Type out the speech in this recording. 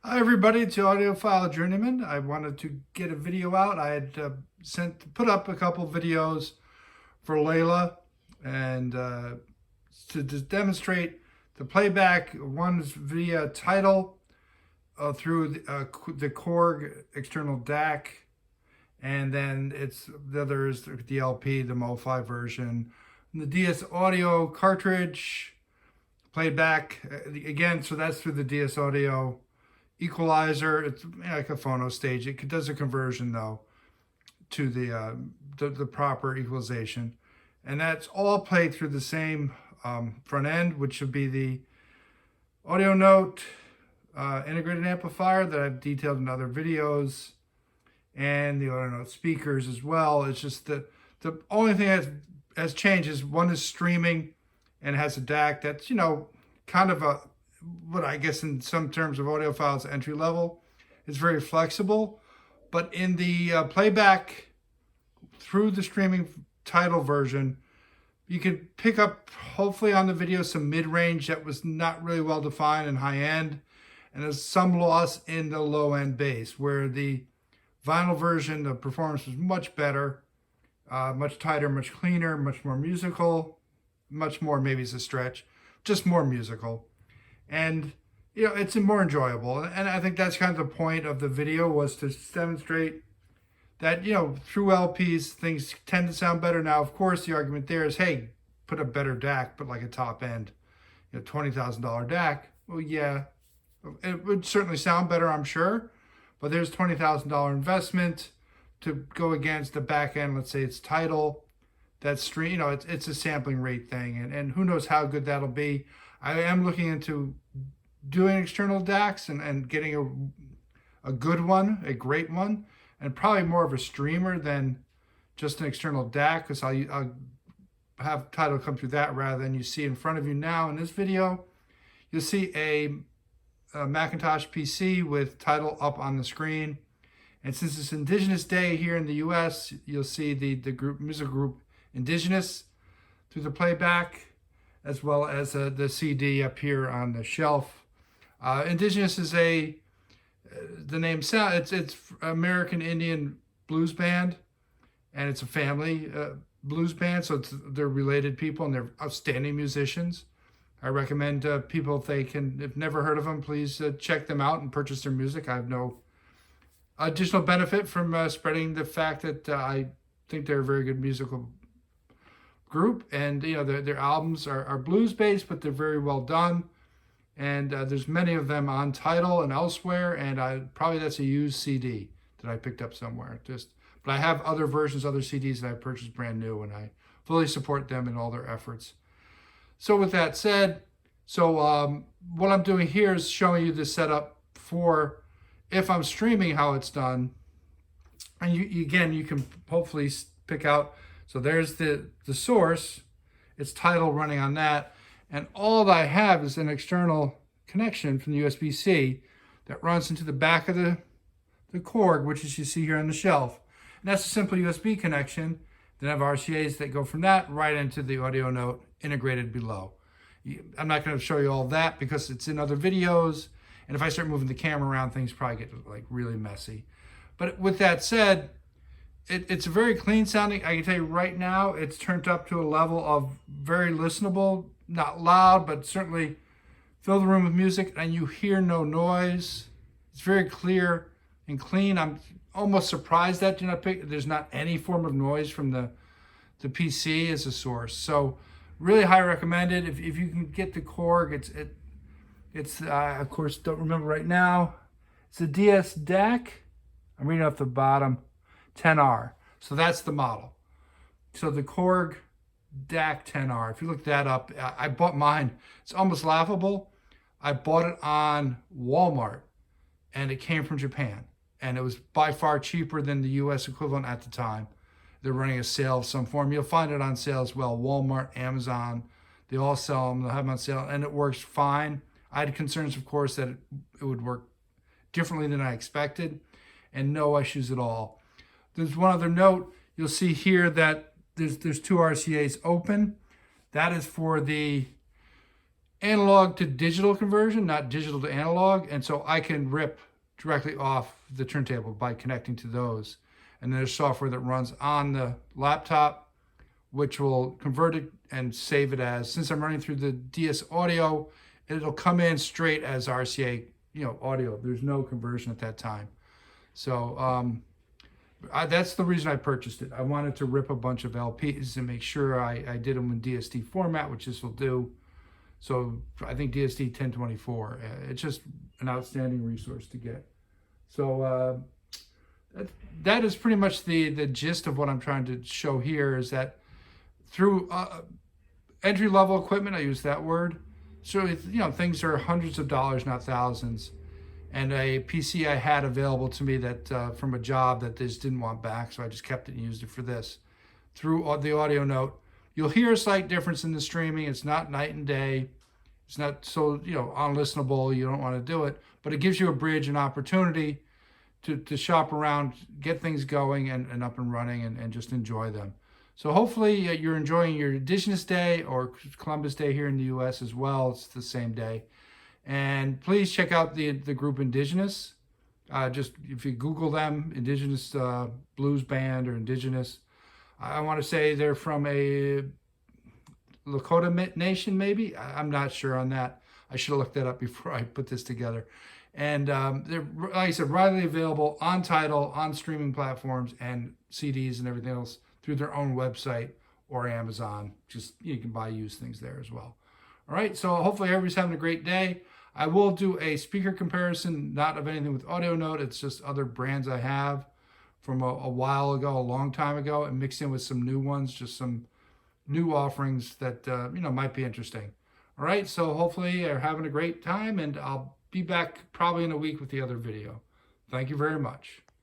Hi everybody, it's the Audiophile Journeyman. I wanted to get a video out. I had put up a couple videos for Layla and to demonstrate the playback. One's via Tidal through the Korg external DAC, and then the other is the LP, the MO-Fi version, and the DS audio cartridge playback again. So that's through the DS audio equalizer. It's like a phono stage. It does a conversion though to the proper equalization, and that's all played through the same front end, which would be the audio note integrated amplifier that I've detailed in other videos, and the audio note speakers as well. It's just the only thing that has changed is one is streaming and has a DAC that's, kind of what I guess in some terms of audiophiles entry level. It's very flexible, but in the playback through the streaming Tidal version, you can pick up hopefully on the video some mid-range that was not really well defined and high end, and there's some loss in the low end bass, where the vinyl version, the performance was much better, much tighter, much cleaner, much more musical, much more, maybe it's a stretch, just more musical. And, it's more enjoyable. And I think that's kind of the point of the video, was to demonstrate that, through LPs, things tend to sound better. Now, of course, the argument there is, hey, put a better DAC, but like a top end, $20,000 DAC. Well, yeah, it would certainly sound better, I'm sure. But there's $20,000 investment to go against the back end. Let's say it's Tidal. That's stream, it's a sampling rate thing, and who knows how good that'll be. I am looking into doing external DACs and getting a good one, a great one, and probably more of a streamer than just an external DAC, because I'll have Tidal come through that rather than you see in front of you now in this video. You'll see a Macintosh PC with Tidal up on the screen. And since it's Indigenous Day here in the US, you'll see the music group Indigenous through the playback, as well as the CD up here on the shelf. Indigenous is the name sound, it's American Indian blues band, and it's a family blues band, so they're related people and they're outstanding musicians. I recommend people, if never heard of them, please check them out and purchase their music. I have no additional benefit from spreading the fact that I think they're a very good musical group, and their albums are blues based, but they're very well done, and there's many of them on Tidal and elsewhere, and probably that's a used CD that I picked up somewhere. But I have other versions, other CDs that I purchased brand new, and I fully support them in all their efforts. So with that said, what I'm doing here is showing you the setup for if I'm streaming, how it's done. And you can hopefully pick out. So there's the source. It's Tidal running on that. And all that I have is an external connection from the USB-C that runs into the back of the Korg, which is you see here on the shelf. And that's a simple USB connection. Then I have RCAs that go from that right into the audio note integrated below. I'm not going to show you all that because it's in other videos. And if I start moving the camera around, things probably get really messy. But with that said, it's very clean sounding. I can tell you right now, it's turned up to a level of very listenable, not loud, but certainly fill the room with music and you hear no noise. It's very clear and clean. I'm almost surprised that there's not any form of noise from the PC as a source. So really high recommended. If you can get the Korg, it's of course, don't remember right now. It's a DS-DAC. I'm reading off the bottom. 10R. So that's the model. So the Korg DAC-10R. If you look that up, I bought mine. It's almost laughable. I bought it on Walmart, and it came from Japan. And it was by far cheaper than the US equivalent at the time. They're running a sale of some form. You'll find it on sale as well. Walmart, Amazon, they all sell them. They'll have them on sale, and it works fine. I had concerns, of course, that it would work differently than I expected, and no issues at all. There's one other note. You'll see here that there's two RCAs open. That is for the analog to digital conversion, not digital to analog. And so I can rip directly off the turntable by connecting to those. And there's software that runs on the laptop, which will convert it and save it as, since I'm running through the DS audio, it'll come in straight as RCA, audio. There's no conversion at that time. So that's the reason I purchased it. I wanted to rip a bunch of LPs and make sure I did them in DSD format, which this will do. So I think DS-10R, it's just an outstanding resource to get. So that is pretty much the gist of what I'm trying to show here, is that through entry-level equipment, I use that word. So things are hundreds of dollars, not thousands. And a PC I had available to me that from a job that just didn't want back, so I just kept it and used it for this. Through the audio note, you'll hear a slight difference in the streaming. It's not night and day. It's not so unlistenable. You don't want to do it, but it gives you a bridge, an opportunity to shop around, get things going and up and running, and just enjoy them. So hopefully you're enjoying your Indigenous Day or Columbus Day here in the U.S. as well. It's the same day. And please check out the group Indigenous. Just if you Google them, Indigenous Blues Band or Indigenous. I want to say they're from a Lakota nation, maybe. I'm not sure on that. I should have looked that up before I put this together. And they're, like I said, widely available on Tidal, on streaming platforms, and CDs and everything else through their own website or Amazon. Just you can buy used things there as well. All right, so hopefully everybody's having a great day. I will do a speaker comparison, not of anything with Audio Note. It's just other brands I have from a while ago, a long time ago, and mixed in with some new ones, just some new offerings that might be interesting. All right, so hopefully you're having a great time, and I'll be back probably in a week with the other video. Thank you very much.